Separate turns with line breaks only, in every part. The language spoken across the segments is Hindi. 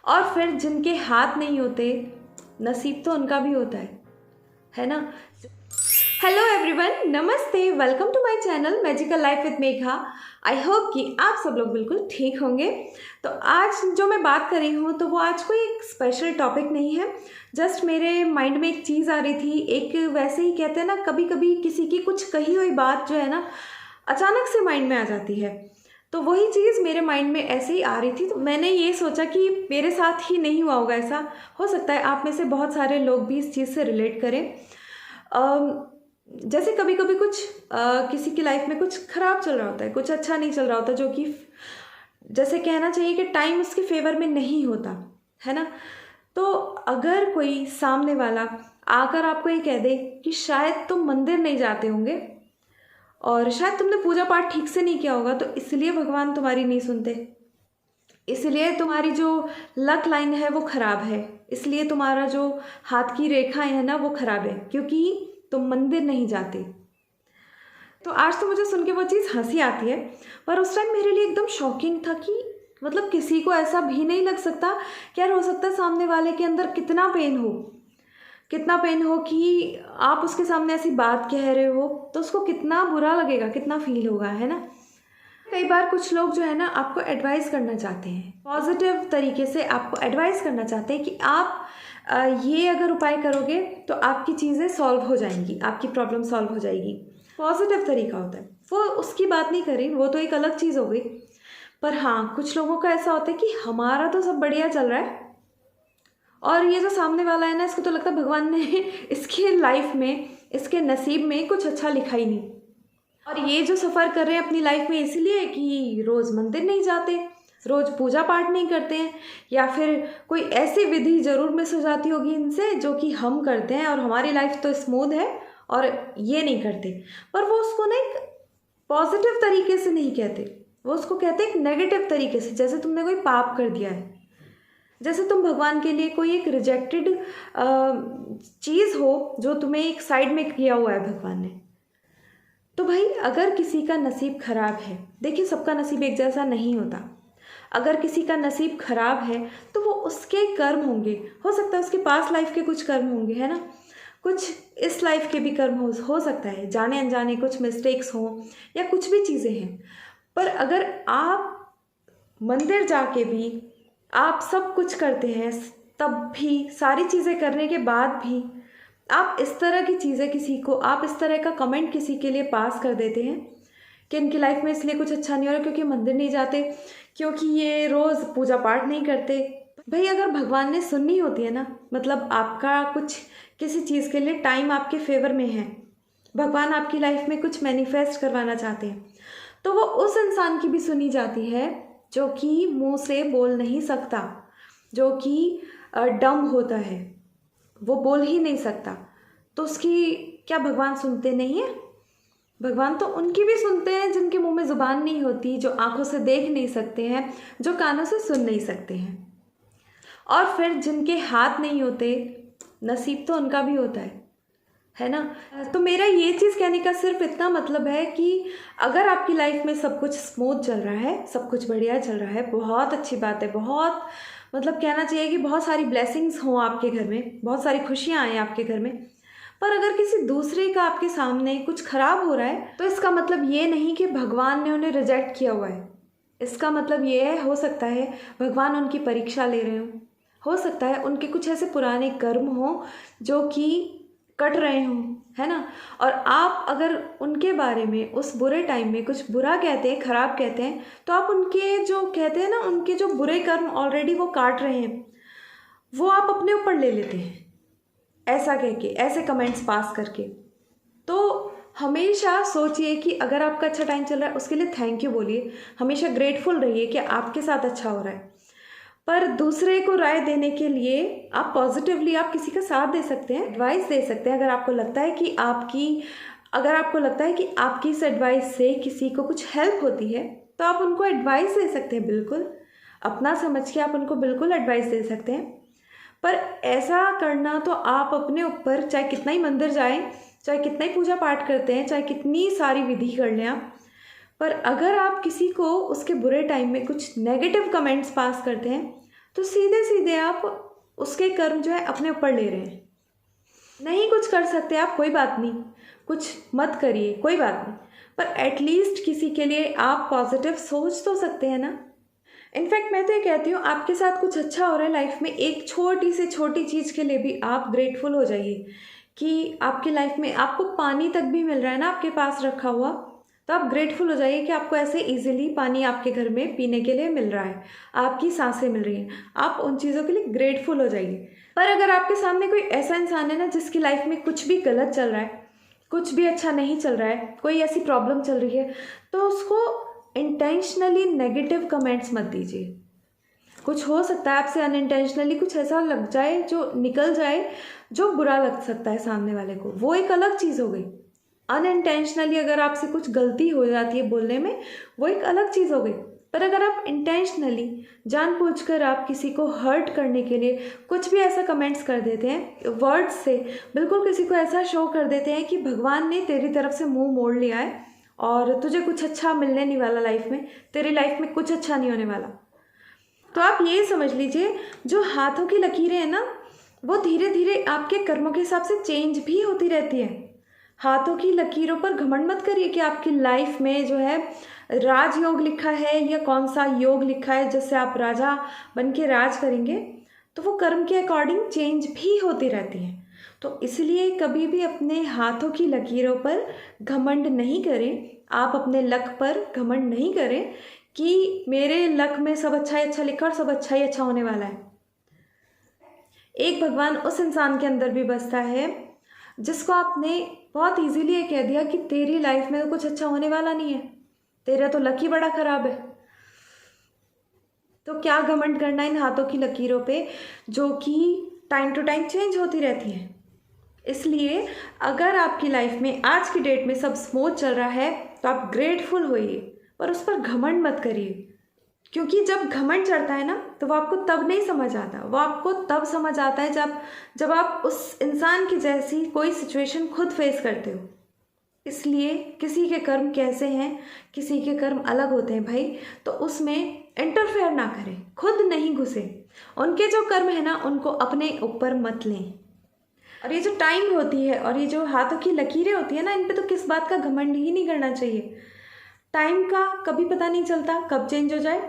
और फिर जिनके हाथ नहीं होते, नसीब तो उनका भी होता है ना। Hello everyone, namaste, welcome to my channel magical life with Megha. I hope कि आप सब लोग बिल्कुल ठीक होंगे। तो आज जो मैं बात कर रही हूँ तो वो आज कोई एक स्पेशल टॉपिक नहीं है, जस्ट मेरे माइंड में एक चीज़ आ रही थी। एक वैसे ही कहते हैं ना, कभी कभी किसी की कुछ कही हुई बात जो है ना अचानक से माइंड में आ जाती है। तो वही चीज़ मेरे माइंड में ऐसे ही आ रही थी, तो मैंने ये सोचा कि मेरे साथ ही नहीं हुआ होगा ऐसा, हो सकता है आप में से बहुत सारे लोग भी इस चीज़ से रिलेट करें। जैसे कभी कभी कुछ किसी की लाइफ में कुछ ख़राब चल रहा होता है, कुछ अच्छा नहीं चल रहा होता, जो कि जैसे कहना चाहिए कि टाइम उसके फेवर में नहीं होता है ना। तो अगर कोई सामने वाला आकर आपको ये कह दे कि शायद तुम मंदिर नहीं जाते होंगे और शायद तुमने पूजा पाठ ठीक से नहीं किया होगा, तो इसलिए भगवान तुम्हारी नहीं सुनते, इसलिए तुम्हारी जो लक लाइन है वो ख़राब है, इसलिए तुम्हारा जो हाथ की रेखाएं है ना वो ख़राब है, क्योंकि तुम मंदिर नहीं जाते। तो आज तो मुझे सुन के वो चीज़ हंसी आती है, पर उस टाइम मेरे लिए एकदम शॉकिंग था कि मतलब किसी को ऐसा भी नहीं लग सकता। क्या हो सकता है सामने वाले के अंदर कितना पेन हो, कितना पेन हो कि आप उसके सामने ऐसी बात कह रहे हो, तो उसको कितना बुरा लगेगा, कितना फील होगा, है ना। कई बार कुछ लोग जो है ना आपको एडवाइस करना चाहते हैं, पॉजिटिव तरीके से आपको एडवाइस करना चाहते हैं कि आप ये अगर उपाय करोगे तो आपकी चीज़ें सॉल्व हो जाएंगी, आपकी प्रॉब्लम सॉल्व हो जाएगी। पॉजिटिव तरीका होता है, वो उसकी बात नहीं करी, वो तो एक अलग चीज़ हो गई। पर हाँ, कुछ लोगों का ऐसा होता है कि हमारा तो सब बढ़िया चल रहा है और ये जो सामने वाला है ना, इसको तो लगता है भगवान ने इसके लाइफ में, इसके नसीब में कुछ अच्छा लिखा ही नहीं। और ये जो सफ़र कर रहे हैं अपनी लाइफ में इसलिए कि रोज़ मंदिर नहीं जाते, रोज़ पूजा पाठ नहीं करते हैं, या फिर कोई ऐसी विधि ज़रूर मिस हो जाती होगी इनसे जो कि हम करते हैं और हमारी लाइफ तो स्मूथ है और ये नहीं करते। पर वो उसको ना एक पॉजिटिव तरीके से नहीं कहते, वो उसको कहते हैं एक नेगेटिव तरीके से, जैसे तुमने कोई पाप कर दिया है, जैसे तुम भगवान के लिए कोई एक रिजेक्टेड चीज़ हो जो तुम्हें एक साइड में किया हुआ है भगवान ने। तो भाई अगर किसी का नसीब खराब है, देखिए सबका नसीब एक जैसा नहीं होता, अगर किसी का नसीब खराब है तो वो उसके कर्म होंगे, हो सकता है उसके पास लाइफ के कुछ कर्म होंगे, है ना, कुछ इस लाइफ के भी कर्म हो सकता है, जाने अनजाने कुछ मिस्टेक्स हों या कुछ भी चीज़ें हैं। पर अगर आप मंदिर जाके भी आप सब कुछ करते हैं, तब भी सारी चीज़ें करने के बाद भी आप इस तरह की चीज़ें किसी को, आप इस तरह का कमेंट किसी के लिए पास कर देते हैं कि इनकी लाइफ में इसलिए कुछ अच्छा नहीं हो रहा क्योंकि मंदिर नहीं जाते, क्योंकि ये रोज़ पूजा पाठ नहीं करते। भाई अगर भगवान ने सुननी होती है ना, मतलब आपका कुछ किसी चीज़ के लिए टाइम आपके फेवर में है, भगवान आपकी लाइफ में कुछ मैनिफेस्ट करवाना चाहते हैं, तो वो उस इंसान की भी सुनी जाती है जो कि मुंह से बोल नहीं सकता, जो कि डम होता है, वो बोल ही नहीं सकता। तो उसकी क्या भगवान सुनते नहीं है? भगवान तो उनकी भी सुनते हैं जिनके मुंह में ज़ुबान नहीं होती, जो आंखों से देख नहीं सकते हैं, जो कानों से सुन नहीं सकते हैं। और फिर जिनके हाथ नहीं होते, नसीब तो उनका भी होता है ना। तो मेरा ये चीज़ कहने का सिर्फ इतना मतलब है कि अगर आपकी लाइफ में सब कुछ स्मूथ चल रहा है, सब कुछ बढ़िया चल रहा है, बहुत अच्छी बात है, बहुत मतलब कहना चाहिए कि बहुत सारी ब्लेसिंग्स हों आपके घर में, बहुत सारी खुशियाँ आएँ आपके घर में। पर अगर किसी दूसरे का आपके सामने कुछ खराब हो रहा है, तो इसका मतलब ये नहीं कि भगवान ने उन्हें रिजेक्ट किया हुआ है। इसका मतलब ये है, हो सकता है भगवान उनकी परीक्षा ले रहे हों, हो सकता है उनके कुछ ऐसे पुराने कर्म हों जो कि कट रहे हों, है ना। और आप अगर उनके बारे में उस बुरे टाइम में कुछ बुरा कहते हैं, ख़राब कहते हैं, तो आप उनके जो कहते हैं ना, उनके जो बुरे कर्म ऑलरेडी वो काट रहे हैं, वो आप अपने ऊपर ले लेते हैं, ऐसा कह के, ऐसे कमेंट्स पास करके। तो हमेशा सोचिए कि अगर आपका अच्छा टाइम चल रहा है उसके लिए थैंक यू बोलिए, हमेशा ग्रेटफुल रहिए कि आपके साथ अच्छा हो रहा है। पर दूसरे को राय देने के लिए आप पॉजिटिवली आप किसी का साथ दे सकते हैं, एडवाइस दे सकते हैं। अगर आपको लगता है कि आपकी इस एडवाइस से किसी को कुछ हेल्प होती है, तो आप उनको एडवाइस दे सकते हैं, बिल्कुल अपना समझ के आप उनको बिल्कुल एडवाइस दे सकते हैं। पर ऐसा करना तो आप अपने ऊपर, चाहे कितना ही मंदिर जाएं, चाहे कितना ही पूजा पाठ करते हैं, चाहे कितनी सारी विधि कर लें आप, पर अगर आप किसी को उसके बुरे टाइम में कुछ नेगेटिव कमेंट्स पास करते हैं, तो सीधे सीधे आप उसके कर्म जो है अपने ऊपर ले रहे हैं। नहीं कुछ कर सकते आप, कोई बात नहीं, कुछ मत करिए, कोई बात नहीं, पर एटलीस्ट किसी के लिए आप पॉजिटिव सोच तो सकते हैं ना। इनफैक्ट मैं तो ये कहती हूँ, आपके साथ कुछ अच्छा हो रहा है लाइफ में, एक छोटी से छोटी चीज़ के लिए भी आप ग्रेटफुल हो जाइए कि आपकी लाइफ में आपको पानी तक भी मिल रहा है ना आपके पास रखा हुआ, तो आप ग्रेटफुल हो जाइए कि आपको ऐसे इजीली पानी आपके घर में पीने के लिए मिल रहा है, आपकी सांसें मिल रही हैं, आप उन चीज़ों के लिए ग्रेटफुल हो जाइए। पर अगर आपके सामने कोई ऐसा इंसान है ना जिसकी लाइफ में कुछ भी गलत चल रहा है, कुछ भी अच्छा नहीं चल रहा है, कोई ऐसी प्रॉब्लम चल रही है, तो उसको इंटेंशनली नेगेटिव कमेंट्स मत दीजिए। कुछ हो सकता है आपसे अनइंटेंशनली कुछ ऐसा लग जाए जो निकल जाए जो बुरा लग सकता है सामने वाले को, वो एक अलग चीज़ हो गई। अनइंटेंशनली अगर आपसे कुछ गलती हो जाती है बोलने में, वो एक अलग चीज़ हो गई। पर अगर आप इंटेंशनली जानबूझकर आप किसी को हर्ट करने के लिए कुछ भी ऐसा कमेंट्स कर देते हैं, वर्ड्स से बिल्कुल किसी को ऐसा शो कर देते हैं कि भगवान ने तेरी तरफ से मुंह मोड़ लिया है और तुझे कुछ अच्छा मिलने नहीं वाला लाइफ में, तेरी लाइफ में कुछ अच्छा नहीं होने वाला, तो आप ये समझ लीजिए जो हाथों की लकीरें हैं ना, वो धीरे धीरे आपके कर्मों के हिसाब से चेंज भी होती रहती है। हाथों की लकीरों पर घमंड मत करिए कि आपकी लाइफ में जो है राजयोग लिखा है या कौन सा योग लिखा है जिससे आप राजा बन के राज करेंगे, तो वो कर्म के अकॉर्डिंग चेंज भी होती रहती हैं। तो इसलिए कभी भी अपने हाथों की लकीरों पर घमंड नहीं करें, आप अपने लक पर घमंड नहीं करें कि मेरे लक में सब अच्छा ही अच्छा लिखा और सब अच्छा ही अच्छा होने वाला है। एक भगवान उस इंसान के अंदर भी बसता है जिसको आपने बहुत इजीली ये कह दिया कि तेरी लाइफ में तो कुछ अच्छा होने वाला नहीं है, तेरा तो लक ही बड़ा खराब है। तो क्या घमंड करना इन हाथों की लकीरों पे जो कि टाइम टू टाइम चेंज होती रहती हैं। इसलिए अगर आपकी लाइफ में आज की डेट में सब स्मूथ चल रहा है तो आप ग्रेटफुल होइए, पर उस पर घमंड मत करिए, क्योंकि जब घमंड चढ़ता है ना तो वो आपको तब नहीं समझ आता, वो आपको तब समझ आता है जब आप उस इंसान की जैसी कोई सिचुएशन खुद फेस करते हो। इसलिए किसी के कर्म कैसे हैं, किसी के कर्म अलग होते हैं भाई, तो उसमें इंटरफेयर ना करें, खुद नहीं घुसे। उनके जो कर्म है ना उनको अपने ऊपर मत लें। और ये जो टाइम होती है और ये जो हाथों की लकीरें होती है ना, इन पे तो किस बात का घमंड ही नहीं करना चाहिए। टाइम का कभी पता नहीं चलता कब चेंज हो जाए,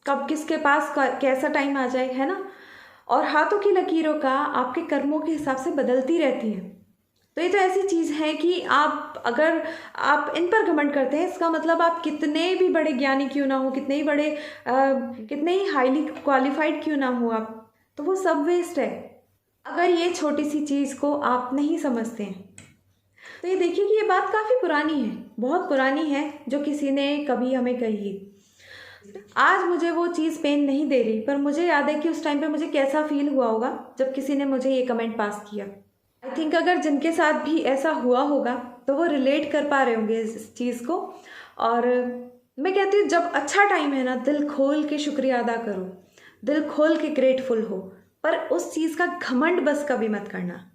कब किसके पास कैसा टाइम आ जाए, है ना। और हाथों की लकीरों का आपके कर्मों के हिसाब से बदलती रहती है। तो ये तो ऐसी चीज़ है कि अगर आप इन पर घमंड करते हैं, इसका मतलब आप कितने भी बड़े ज्ञानी क्यों ना हो, कितने ही हाईली क्वालिफाइड क्यों ना हो आप, तो वो सब वेस्ट है अगर ये छोटी सी चीज़ को आप नहीं समझते हैं। तो ये देखिए कि ये बात काफ़ी पुरानी है, बहुत पुरानी है, जो किसी ने कभी हमें कही। आज मुझे वो चीज़ पेन नहीं दे रही, पर मुझे याद है कि उस टाइम पे मुझे कैसा फील हुआ होगा जब किसी ने मुझे ये कमेंट पास किया। आई थिंक अगर जिनके साथ भी ऐसा हुआ होगा तो वो रिलेट कर पा रहे होंगे इस चीज़ को। और मैं कहती हूँ जब अच्छा टाइम है ना, दिल खोल के शुक्रिया अदा करो, दिल खोल के ग्रेटफुल हो, पर उस चीज़ का घमंड बस कभी मत करना।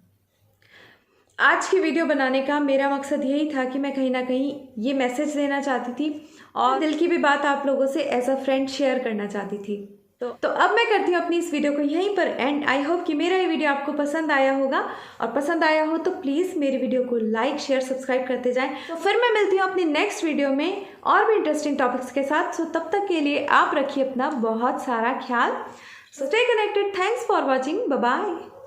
आज की वीडियो बनाने का मेरा मकसद यही था कि मैं कहीं ना कहीं ये मैसेज देना चाहती थी और दिल की भी बात आप लोगों से एज अ फ्रेंड शेयर करना चाहती थी। तो अब मैं करती हूँ अपनी इस वीडियो को यहीं पर एंड। आई होप कि मेरा ये वीडियो आपको पसंद आया होगा, और पसंद आया हो तो प्लीज़ मेरी वीडियो को लाइक शेयर सब्सक्राइब करते जाएं। तो फिर मैं मिलती हूँ अपनी नेक्स्ट वीडियो में और भी इंटरेस्टिंग टॉपिक्स के साथ। सो तब तक के लिए आप रखिए अपना बहुत सारा ख्याल। So stay connected, thanks for watching, bye bye.